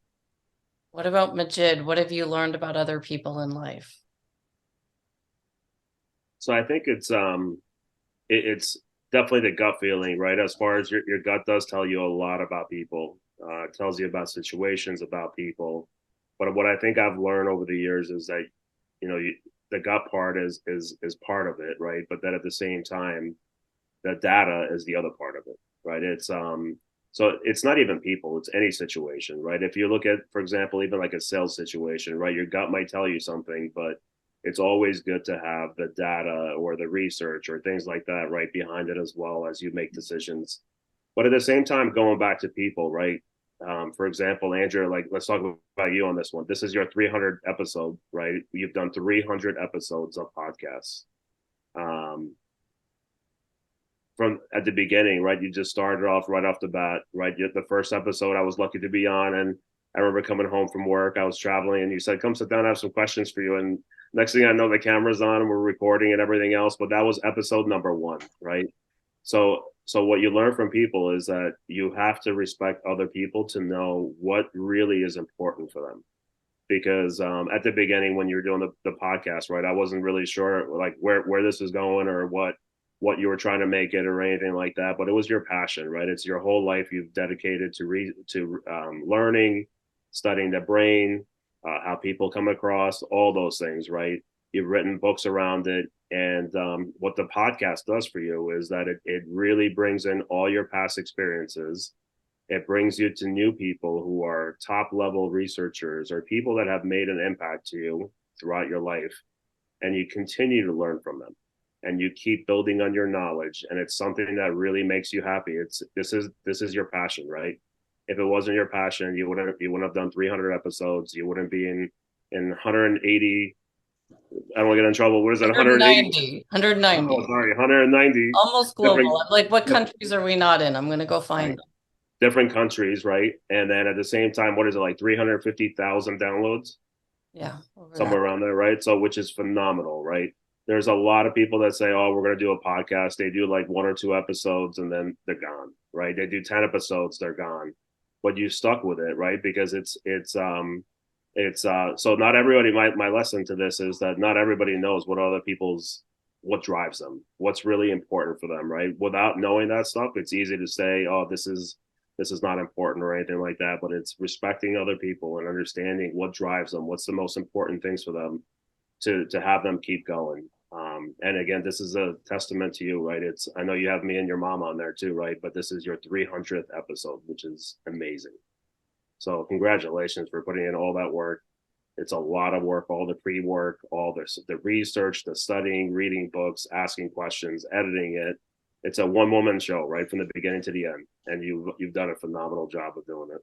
A: What about Majid? What have you learned about other people in life?
C: So I think it's definitely the gut feeling, right? As far as your gut does tell you a lot about people. It tells you about situations, about people. But what I think I've learned over the years is that the gut part is part of it, right? But then at the same time, the data is the other part of it, right? So it's not even people, it's any situation, right? If you look at, for example, even like a sales situation, right? Your gut might tell you something, but it's always good to have the data or the research or things like that right behind it as well as you make decisions. But at the same time, going back to people, right? For example, Andrea, like, let's talk about you on this one. This is your 300 episode, right? You've done 300 episodes of podcasts. From at the beginning, right? You just started off right off the bat, right? The first episode I was lucky to be on, and I remember coming home from work. I was traveling, and you said, "Come sit down, I have some questions for you." And next thing I know, the camera's on, and we're recording and everything else. But that was episode number one, right? So what you learn from people is that you have to respect other people to know what really is important for them. Because at the beginning, when you were doing the podcast, right, I wasn't really sure like where this is going or what you were trying to make it or anything like that. But it was your passion, right? It's your whole life you've dedicated to learning, studying the brain, how people come across, all those things, right? You've written books around it. And what the podcast does for you is that it really brings in all your past experiences. It brings you to new people who are top level researchers or people that have made an impact to you throughout your life. And you continue to learn from them and you keep building on your knowledge. And it's something that really makes you happy. This is your passion, right? If it wasn't your passion, you wouldn't have done 300 episodes. You wouldn't be in 180 I don't want to get in trouble. What is it? 180?
A: 190.
C: Oh, sorry, 190
A: Almost
C: different,
A: global. I'm like, what countries are we not in? I'm going to go find
C: right,
A: them.
C: different countries, right? And then at the same time, what is it, like 350,000 downloads?
A: Yeah, over that.
C: Somewhere around there, right? So, which is phenomenal, right? There's a lot of people that say, "Oh, we're going to do a podcast." They do like 1 or 2 episodes, and then they're gone, right? They do 10 episodes, they're gone. But you stuck with it, right? Because so not everybody. My lesson to this is that not everybody knows what drives them, what's really important for them, right? Without knowing that stuff, it's easy to say, "Oh, this is not important," or anything like that. But it's respecting other people and understanding what drives them, what's the most important things for them to have them keep going. And again, this is a testament to you, right? I know you have me and your mom on there too, right? But this is your 300th episode, which is amazing. So congratulations for putting in all that work. It's a lot of work, all the pre-work, all the research, the studying, reading books, asking questions, editing it. It's a one-woman show, right, from the beginning to the end, and you've done a phenomenal job of doing it.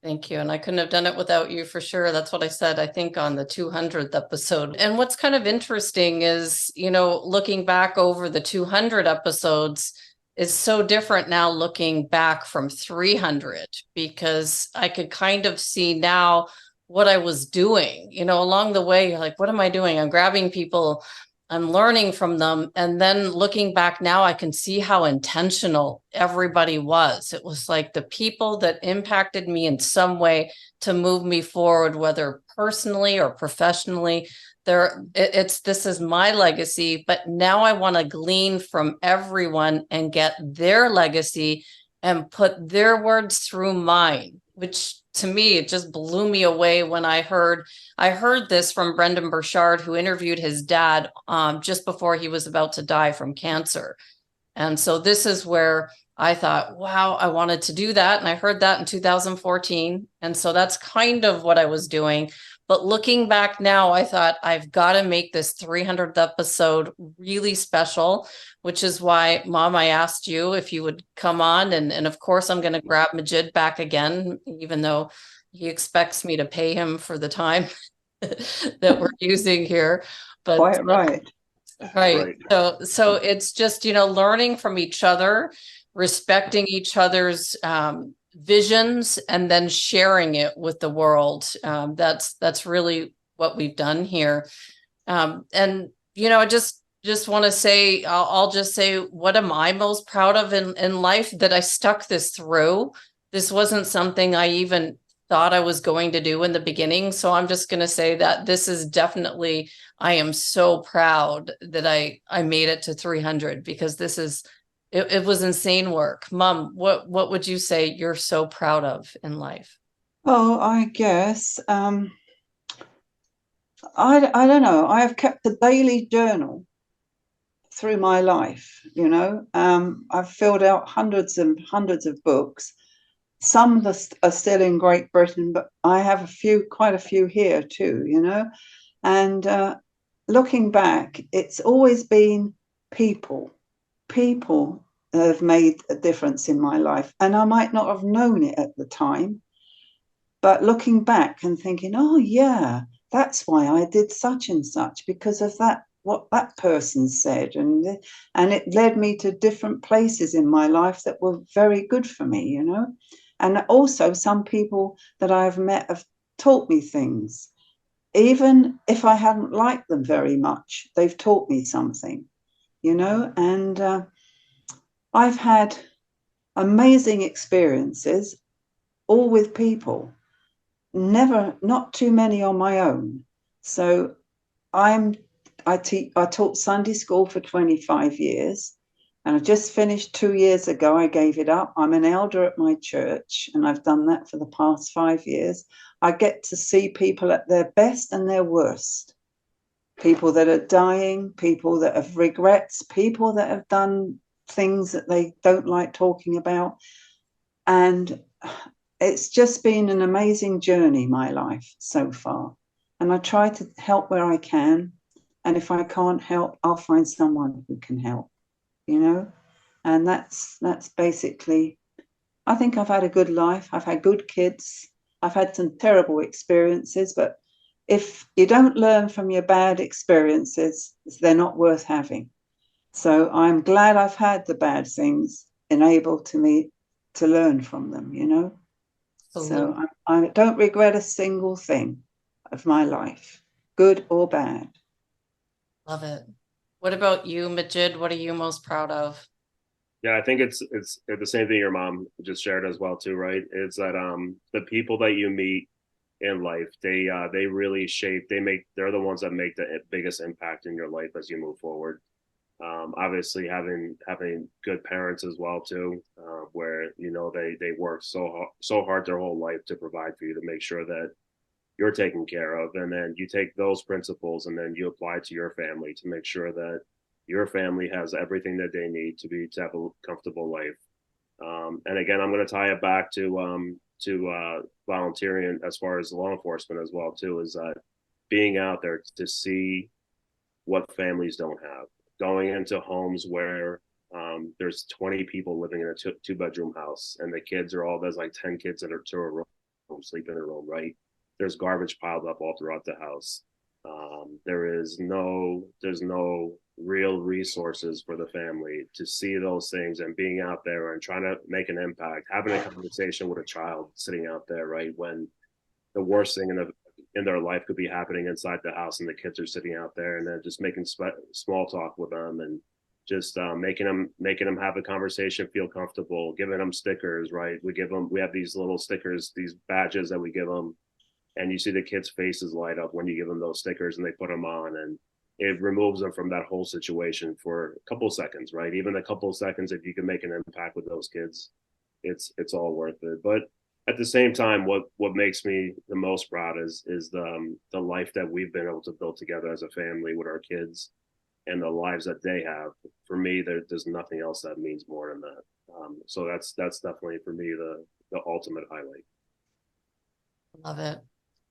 A: Thank you. And I couldn't have done it without you for sure. That's what I said, I think, on the 200th episode. And what's kind of interesting is, looking back over the 200 episodes is so different now looking back from 300, because I could kind of see now what I was doing, along the way. You're like, what am I doing? I'm grabbing people, I'm learning from them. And then looking back now, I can see how intentional everybody was. It was like the people that impacted me in some way to move me forward, whether personally or professionally. This is my legacy, but now I want to glean from everyone and get their legacy and put their words through mine, which to me, it just blew me away when I heard this from Brendon Burchard, who interviewed his dad just before he was about to die from cancer. And so this is where I thought, wow, I wanted to do that. And I heard that in 2014. And so that's kind of what I was doing. But looking back now, I thought I've got to make this 300th episode really special, which is why, Mom, I asked you if you would come on. And of course, I'm going to grab Majid back again, even though he expects me to pay him for the time that we're using here. But
B: Quite right.
A: Right. So it's just, learning from each other, respecting each other's visions, and then sharing it with the world. That's really what we've done here. And, I just want to say, I'll just say, what am I most proud of in life? That I stuck this through. This wasn't something I even thought I was going to do in the beginning. So I'm just going to say that this is definitely, I am so proud that I made it to 300, because it was insane work. Mom, what would you say you're so proud of in life?
B: Oh, I guess I don't know. I have kept a daily journal through my life. I've filled out hundreds and hundreds of books. Some are still in Great Britain, but I have quite a few here too. And looking back, it's always been people that have made a difference in my life. And I might not have known it at the time, but looking back and thinking, oh yeah, that's why I did such and such, because of that, what that person said. And it led me to different places in my life that were very good for me, And also some people that I've met have taught me things. Even if I hadn't liked them very much, they've taught me something, and I've had amazing experiences, all with people, not too many on my own. So I taught Sunday school for 25 years. And I just finished 2 years ago. I gave it up. I'm an elder at my church, and I've done that for the past 5 years. I get to see people at their best and their worst. People that are dying, people that have regrets, people that have done things that they don't like talking about. And it's just been an amazing journey, my life so far. And I try to help where I can. And if I can't help, I'll find someone who can help. And that's basically, I think I've had a good life. I've had good kids. I've had some terrible experiences, but if you don't learn from your bad experiences, they're not worth having. So I'm glad I've had the bad things enabled to me to learn from them, you know.
A: Absolutely.
B: So I don't regret a single thing of my life, good or bad.
A: Love it. What about you, Majid? What are you most proud of?
C: Yeah, I think it's the same thing your mom just shared as well too, right? It's that the people that you meet in life, they really shape, they're the ones that make the biggest impact in your life as you move forward. Obviously having good parents as well too, where you know they work so hard their whole life to provide for you, to make sure that you're taken care of, and then you take those principles and then you apply to your family to make sure that your family has everything that they need to have a comfortable life. And again, I'm going to tie it back to volunteering as far as law enforcement as well too, is that being out there to see what families don't have, going into homes where there's 20 people living in a two-bedroom house, and the kids are all, there's like 10 kids that are to a room, sleep in a room, right? There's garbage piled up all throughout the house. There's no real resources for the family to see those things, and being out there and trying to make an impact, having a conversation with a child sitting out there, right? When the worst thing in their life could be happening inside the house, and the kids are sitting out there, and then just making small talk with them, and just making them have a conversation, feel comfortable, giving them stickers, right? We have these little stickers, these badges that we give them, and you see the kids' faces light up when you give them those stickers and they put them on, and it removes them from that whole situation for a couple of seconds, right? Even a couple of seconds, if you can make an impact with those kids, it's all worth it. But at the same time, what makes me the most proud is the life that we've been able to build together as a family with our kids, and the lives that they have. For me, there's nothing else that means more than that. So that's definitely for me the ultimate highlight.
A: Love it.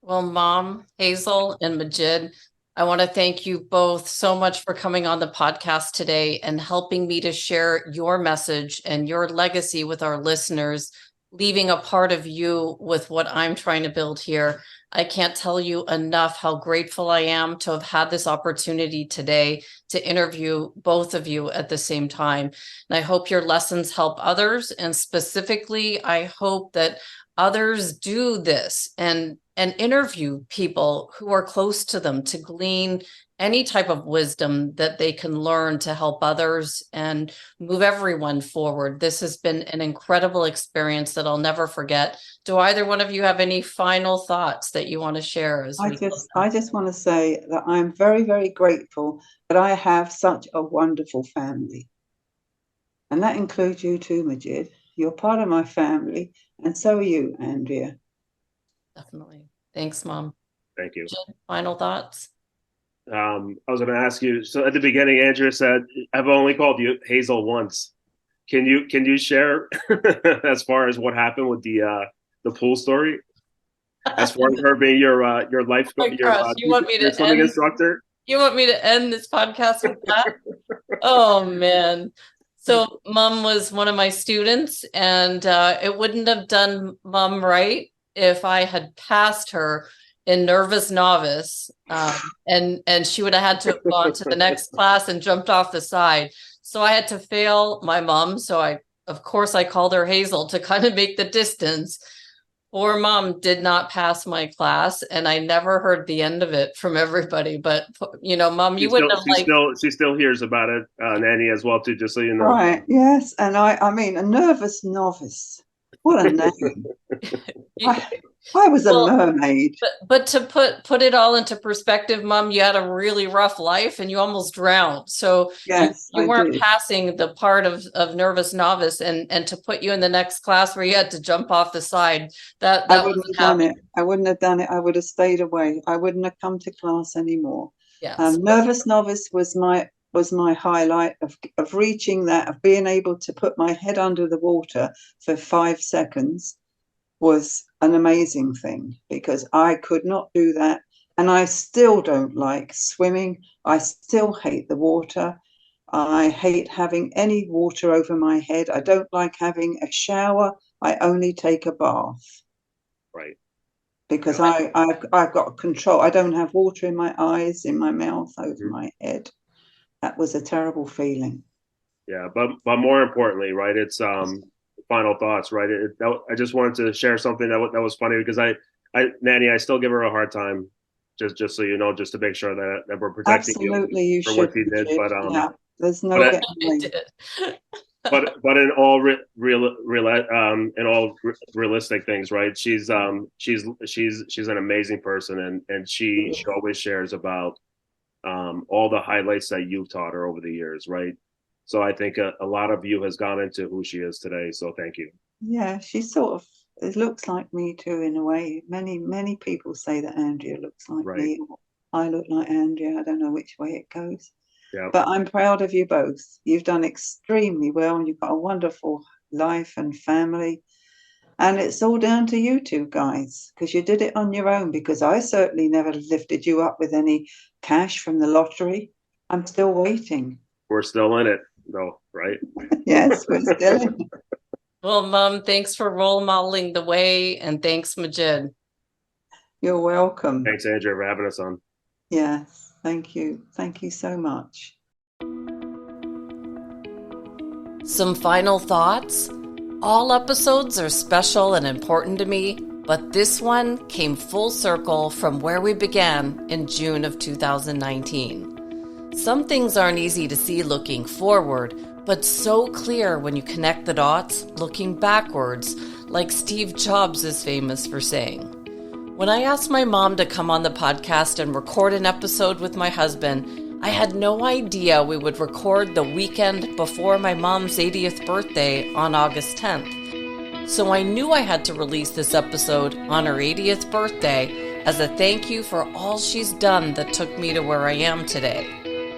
A: Well, Mom, Hazel, and Majid, I want to thank you both so much for coming on the podcast today and helping me to share your message and your legacy with our listeners, leaving a part of you with what I'm trying to build here. I can't tell you enough how grateful I am to have had this opportunity today to interview both of you at the same time. And I hope your lessons help others. And specifically, I hope that others do this and interview people who are close to them to glean any type of wisdom that they can learn to help others and move everyone forward. This has been an incredible experience that I'll never forget. Do either one of you have any final thoughts that you want to share?
B: I just want to say that I'm very, very grateful that I have such a wonderful family. And that includes you too, Majid. You're part of my family, and so are you, Andrea.
A: Definitely. Thanks, Mom.
C: Thank you.
A: Jen, final thoughts?
C: I was going to ask you. So at the beginning, Andrea said, "I've only called you Hazel once." Can you share as far as what happened with the pool story? As far as her being your life,
A: You want me to
C: swimming instructor?
A: You want me to end this podcast with that? Oh man. So Mom was one of my students, and it wouldn't have done Mom right if I had passed her in nervous novice, and she would have had to have gone to the next class and jumped off the side. So I had to fail my mom. So of course, I called her Hazel to kind of make the distance. Poor Mom did not pass my class, and I never heard the end of it from everybody. But Mom, you wouldn't have liked.
C: She still hears about it, Nanny, as well too. Just so you know.
B: Right? Yes, and I mean, a nervous novice. What a name! I was a mermaid.
A: But to put it all into perspective, Mom, you had a really rough life and you almost drowned. So
B: yes,
A: you weren't passing the part of nervous novice, and to put you in the next class where you had to jump off the side, that
B: I wouldn't have done it. I wouldn't have done it. I would have stayed away. I wouldn't have come to class anymore.
A: Yes.
B: Nervous novice was my highlight of reaching that, of being able to put my head under the water for 5 seconds was an amazing thing, because I could not do that. And I still don't like swimming. I still hate the water. I hate having any water over my head. I don't like having a shower. I only take a bath.
C: Right.
B: because I've got control. I don't have water in my eyes, in my mouth, over my head. That was a terrible feeling.
C: Yeah, but more importantly, right? It's final thoughts, right? I just wanted to share something that was funny because Nanny, I still give her a hard time, just so you know, just to make sure that we're protecting
B: Absolutely,
C: you
B: you
C: for
B: should.
C: what you did. But
B: yeah, there's no
C: but
B: getting away.
C: but in all in all realistic things, right? She's an amazing person, and she always shares about all the highlights that you've taught her over the years, right? So I think a lot of you has gone into who she is today. So thank you.
B: Yeah, she sort of, it looks like me too in a way. Many people say that Andrea looks like me, or I look like Andrea. I don't know which way it goes.
C: Yeah.
B: But I'm proud of you both. You've done extremely well. You've got a wonderful life and family. And it's all down to you two guys, because you did it on your own, because I certainly never lifted you up with any cash from the lottery. I'm still waiting.
C: We're still in it, though, right?
B: Yes, we're still in it.
A: Well, Mom, thanks for role modeling the way, and thanks, Majid.
B: You're welcome.
C: Thanks, Andrea, for having us on.
B: Yes, thank you. Thank you so much.
A: Some final thoughts? All episodes are special and important to me, but this one came full circle from where we began in June of 2019. Some things aren't easy to see looking forward, but so clear when you connect the dots looking backwards, like Steve Jobs is famous for saying. When I asked my mom to come on the podcast and record an episode with my husband, I had no idea we would record the weekend before my mom's 80th birthday on August 10th. So I knew I had to release this episode on her 80th birthday as a thank you for all she's done that took me to where I am today.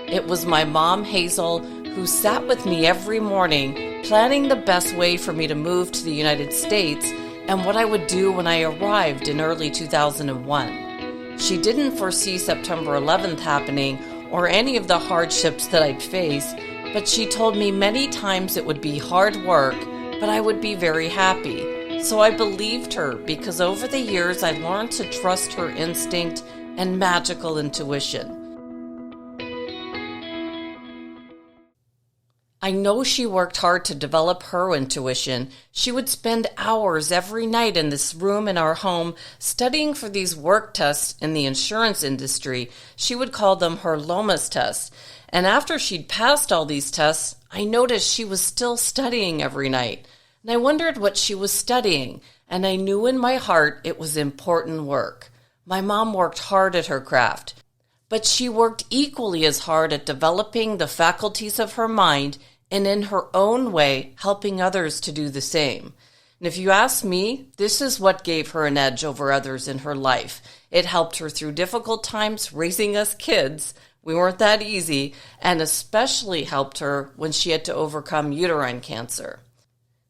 A: It was my mom, Hazel, who sat with me every morning, planning the best way for me to move to the United States and what I would do when I arrived in early 2001. She didn't foresee September 11th happening or any of the hardships that I'd face, but she told me many times it would be hard work, but I would be very happy. So I believed her because over the years I learned to trust her instinct and magical intuition. I know she worked hard to develop her intuition. She would spend hours every night in this room in our home studying for these work tests in the insurance industry. She would call them her Lomas tests. And after she'd passed all these tests, I noticed she was still studying every night. And I wondered what she was studying, and I knew in my heart it was important work. My mom worked hard at her craft, but she worked equally as hard at developing the faculties of her mind and in her own way helping others to do the same. And if you ask me, this is what gave her an edge over others in her life. It helped her through difficult times raising us kids. We weren't that easy, and especially helped her when she had to overcome uterine cancer.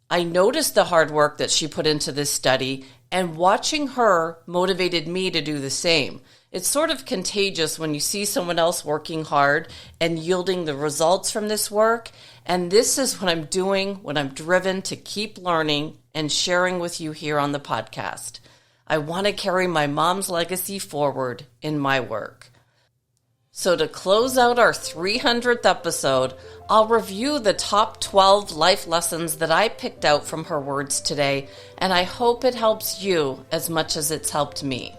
A: I noticed the hard work that she put into this study, and watching her motivated me to do the same. It's sort of contagious when you see someone else working hard and yielding the results from this work. And this is what I'm doing when I'm driven to keep learning and sharing with you here on the podcast. I want to carry my mom's legacy forward in my work. So to close out our 300th episode, I'll review the top 12 life lessons that I picked out from her words today, and I hope it helps you as much as it's helped me.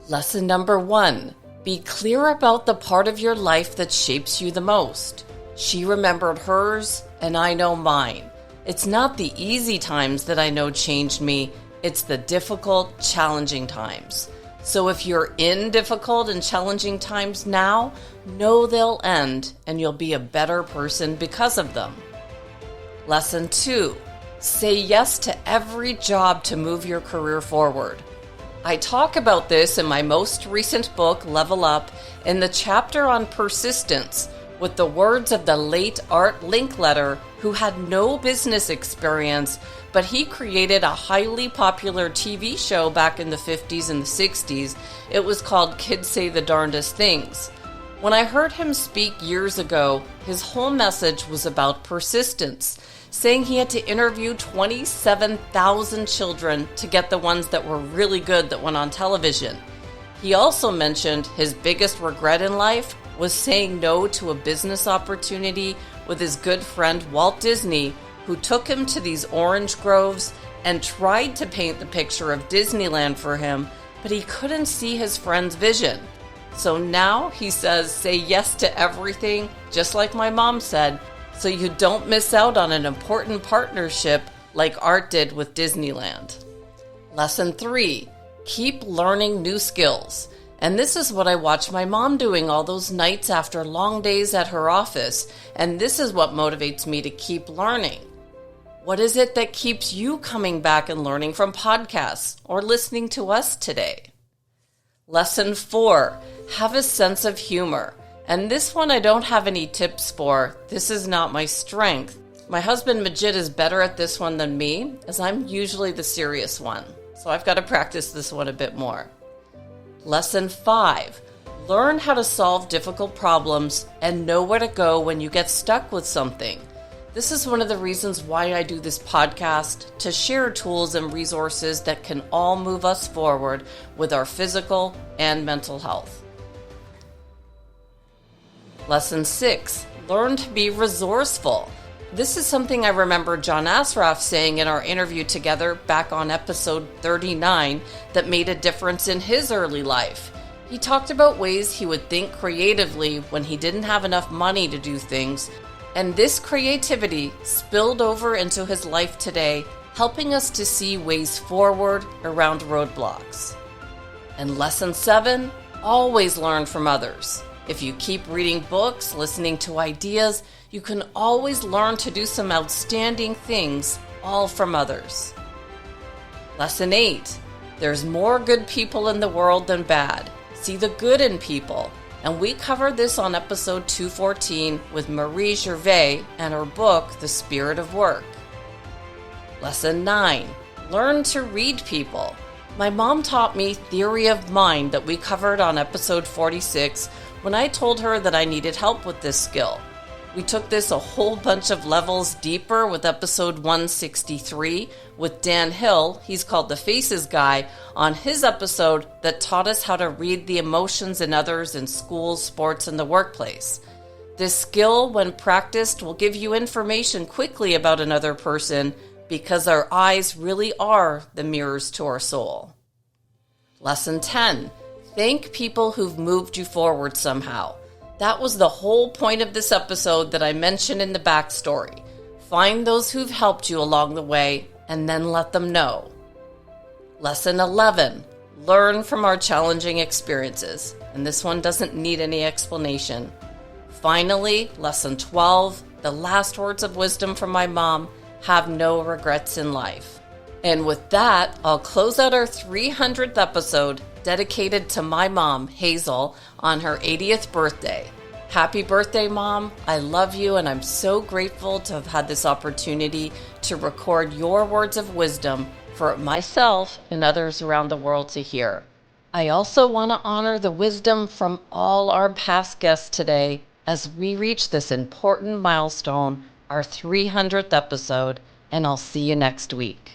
A: Lesson number 1, be clear about the part of your life that shapes you the most. She remembered hers, and I know mine. It's not the easy times that I know changed me, it's the difficult, challenging times. So if you're in difficult and challenging times now, know they'll end and you'll be a better person because of them. Lesson 2, say yes to every job to move your career forward. I talk about this in my most recent book, Level Up, in the chapter on persistence, with the words of the late Art Linkletter, who had no business experience, but he created a highly popular TV show back in the 50s and the 60s. It was called Kids Say the Darndest Things. When I heard him speak years ago, his whole message was about persistence, saying he had to interview 27,000 children to get the ones that were really good that went on television. He also mentioned his biggest regret in life was saying no to a business opportunity with his good friend Walt Disney, who took him to these orange groves and tried to paint the picture of Disneyland for him, but he couldn't see his friend's vision. So now he says, say yes to everything, just like my mom said, so you don't miss out on an important partnership like Art did with Disneyland. Lesson 3, keep learning new skills. And this is what I watch my mom doing all those nights after long days at her office, and this is what motivates me to keep learning. What is it that keeps you coming back and learning from podcasts or listening to us today? Lesson 4, have a sense of humor. And this one I don't have any tips for. This is not my strength. My husband Majid is better at this one than me, as I'm usually the serious one. So I've got to practice this one a bit more. Lesson 5, learn how to solve difficult problems and know where to go when you get stuck with something. This is one of the reasons why I do this podcast, to share tools and resources that can all move us forward with our physical and mental health. Lesson 6, learn to be resourceful. This is something I remember John Asraf saying in our interview together back on episode 39 that made a difference in his early life. He talked about ways he would think creatively when he didn't have enough money to do things, and this creativity spilled over into his life today, helping us to see ways forward around roadblocks. And lesson 7, always learn from others. If you keep reading books, listening to ideas, you can always learn to do some outstanding things, all from others. Lesson 8, there's more good people in the world than bad. See the good in people. And we covered this on episode 214 with Marie Gervais and her book, The Spirit of Work. Lesson 9, learn to read people. My mom taught me theory of mind that we covered on episode 46 when I told her that I needed help with this skill. We took this a whole bunch of levels deeper with episode 163 with Dan Hill, he's called the Faces Guy, on his episode that taught us how to read the emotions in others in schools, sports, and the workplace. This skill, when practiced, will give you information quickly about another person because our eyes really are the mirrors to our soul. Lesson 10, thank people who've moved you forward somehow. That was the whole point of this episode that I mentioned in the backstory. Find those who've helped you along the way and then let them know. Lesson 11, learn from our challenging experiences. And this one doesn't need any explanation. Finally, lesson 12, the last words of wisdom from my mom, have no regrets in life. And with that, I'll close out our 300th episode dedicated to my mom, Hazel, on her 80th birthday. Happy birthday, Mom. I love you, and I'm so grateful to have had this opportunity to record your words of wisdom for myself and others around the world to hear. I also want to honor the wisdom from all our past guests today as we reach this important milestone, our 300th episode, and I'll see you next week.